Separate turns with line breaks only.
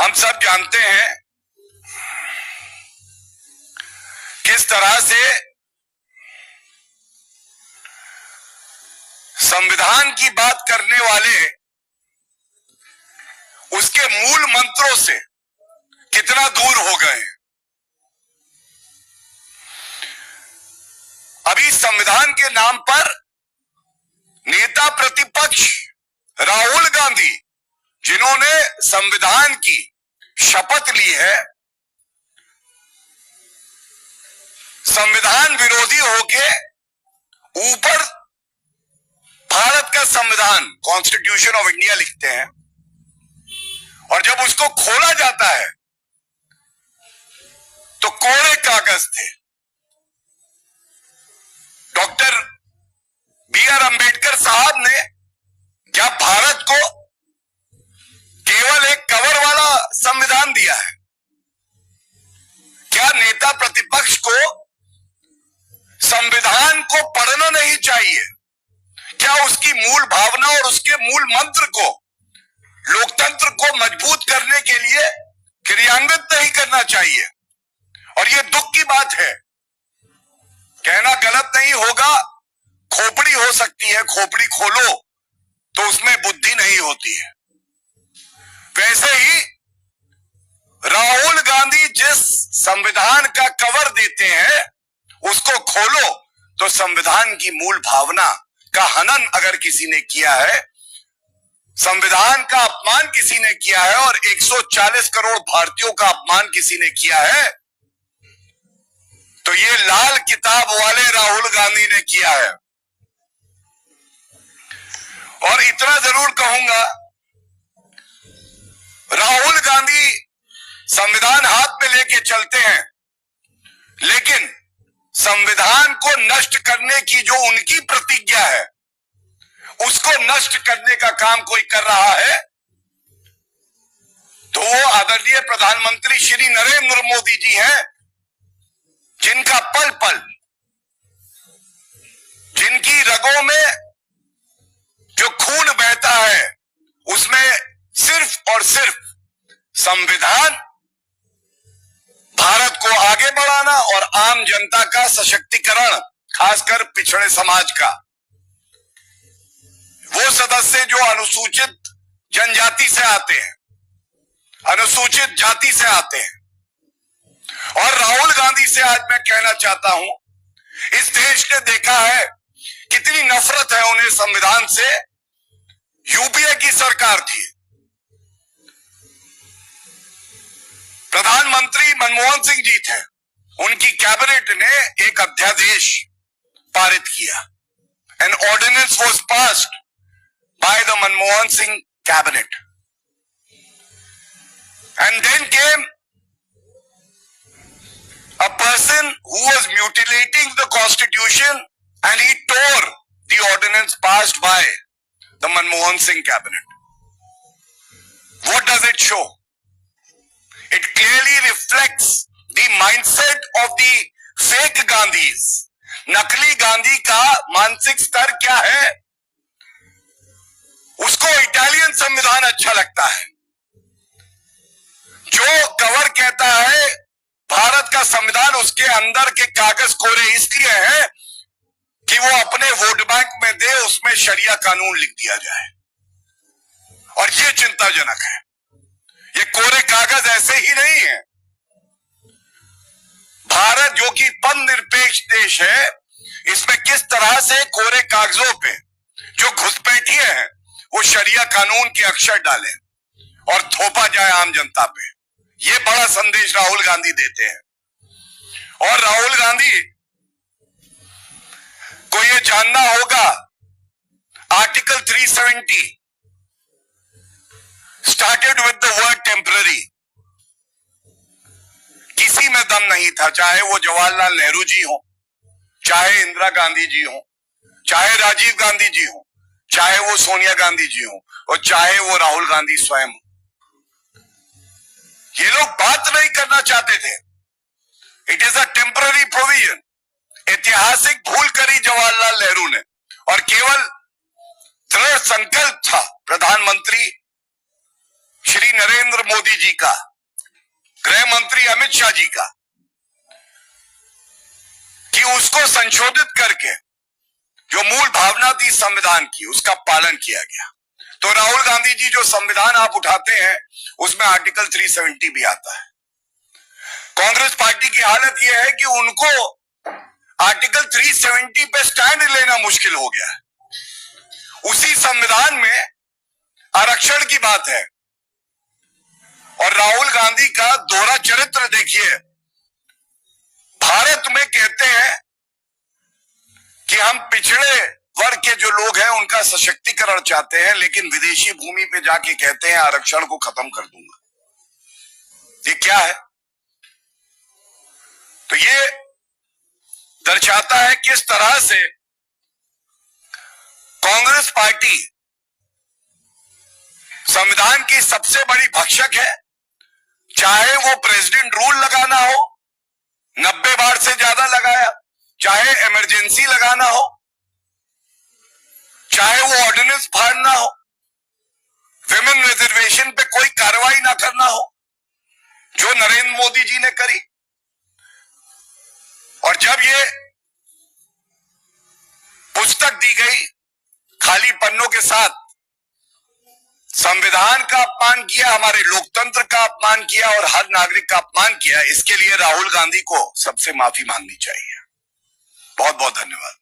हम सब जानते हैं किस तरह से संविधान की बात करने वाले उसके मूल मंत्रों से कितना दूर हो गए। अभी संविधान के नाम पर नेता प्रतिपक्ष राहुल गांधी, जिन्होंने संविधान की शपथ ली है, संविधान विरोधी होके ऊपर भारत का संविधान कॉन्स्टिट्यूशन ऑफ इंडिया लिखते हैं, और जब उसको खोला जाता है तो कोरे कागज थे। Doctor B R. अंबेडकर साहब ने क्या भारत को केवल एक कवर वाला संविधान दिया है? क्या नेता प्रतिपक्ष को संविधान को पढ़ना नहीं चाहिए? क्या उसकी मूल भावना और उसके मूल मंत्र को, लोकतंत्र को मजबूत करने के लिए क्रियान्वित नहीं करना चाहिए? और यह दुख की बात है, कहना गलत नहीं होगा, खोपड़ी हो सकती है, खोपड़ी खोलो तो उसमें बुद्धि नहीं होती है। वैसे ही राहुल गांधी जिस संविधान का कवर देते हैं, उसको खोलो तो संविधान की मूल भावना का हनन अगर किसी ने किया है, संविधान का अपमान किसी ने किया है और 140 करोड़ भारतीयों का अपमान किसी ने किया है, तो ये लाल किताब वाले राहुल गांधी ने किया है। और इतना जरूर कहूंगा, राहुल गांधी संविधान हाथ में लेके चलते हैं, लेकिन संविधान को नष्ट करने की जो उनकी प्रतिज्ञा है, उसको नष्ट करने का काम कोई कर रहा है तो वो आदरणीय प्रधानमंत्री श्री नरेंद्र मोदी जी हैं, जिनका पल पल, जिनकी रगों में जो खून बहता है, उसमें सिर्फ और सिर्फ संविधान, भारत को आगे बढ़ाना और आम जनता का सशक्तिकरण, खासकर पिछड़े समाज का, वो सदस्य जो अनुसूचित जनजाति से आते हैं, अनुसूचित जाति से आते हैं। और राहुल गांधी से आज मैं कहना चाहता हूं, इस देश ने देखा है कितनी नफरत है उन्हें संविधान से। यूपीए की सरकार थी, प्रधानमंत्री मनमोहन सिंह जी थे, उनकी कैबिनेट ने एक अध्यादेश पारित किया। An ordinance was passed by the Manmohan Singh cabinet. And then came a person who was mutilating the constitution, and he tore the ordinance passed by the Manmohan Singh cabinet. What does it show? It clearly reflects the mindset of the fake Gandhis. नकली गांधी का मानसिक स्तर क्या है? उसको Italian संविधान अच्छा लगता है, जो कवर कहता है भारत का संविधान, उसके अंदर के कागज कोरे इसलिए है कि वो अपने वोट बैंक में दे, उसमें शरिया कानून लिख दिया जाए। और ये चिंताजनक है। ये कोरे कागज ऐसे ही नहीं है। भारत जो कि धर्मनिरपेक्ष देश है, इसमें किस तरह से कोरे कागजों पे जो घुसपैठिए हैं वो शरिया कानून के अक्षर डालें और थोपा जाए आम जनता पे। ये बड़ा संदेश राहुल गांधी देते हैं। और राहुल गांधी को ये जानना होगा, article 370 started with the word temporary. किसी में दम नहीं था, चाहे वो जवाहरलाल नेहरू जी हो, चाहे इंदिरा गांधी जी हो, चाहे राजीव गांधी जी हो, चाहे वो सोनिया गांधी जी हो, और चाहे वो राहुल गांधी स्वयं हो। ये लोग बात नहीं करना चाहते थे। It is a temporary provision. ऐतिहासिक भूल करी जवाहरलाल नेहरू ने, और केवल दृढ़ संकल्प था प्रधानमंत्री श्री नरेंद्र मोदी जी का, गृह मंत्री अमित शाह जी का, कि उसको संशोधित करके जो मूल भावना थी संविधान की उसका पालन किया गया। तो राहुल गांधी जी जो संविधान आप उठाते हैं उसमें आर्टिकल 370 भी आता है। कांग्रेस पार्टी की हालत यह है कि उनको आर्टिकल 370 पे स्टैंड लेना मुश्किल हो गया है। उसी संविधान में आरक्षण की बात है और राहुल गांधी का दोहरा चरित्र देखिए। भारत में कहते हैं कि हम पिछड़े वर्ग के जो लोग हैं उनका सशक्तिकरण चाहते हैं, लेकिन विदेशी भूमि पे जाके कहते हैं आरक्षण को खत्म कर दूंगा। ये क्या है? तो ये दर्शाता है किस तरह से कांग्रेस पार्टी संविधान की सबसे बड़ी भक्षक है। चाहे वो प्रेसिडेंट रूल लगाना हो, 90 बार से ज्यादा लगाया, चाहे इमरजेंसी लगाना हो, चाहे वो ऑर्डिनेंस फाड़ना हो, विमेन रिजर्वेशन पे कोई कार्रवाई ना करना हो, जो नरेंद्र मोदी जी ने करी। और जब ये पुस्तक दी गई खाली पन्नों के साथ, संविधान का अपमान किया, हमारे लोकतंत्र का अपमान किया और हर नागरिक का अपमान किया। इसके लिए राहुल गांधी को सबसे माफी मांगनी चाहिए। बहुत बहुत धन्यवाद।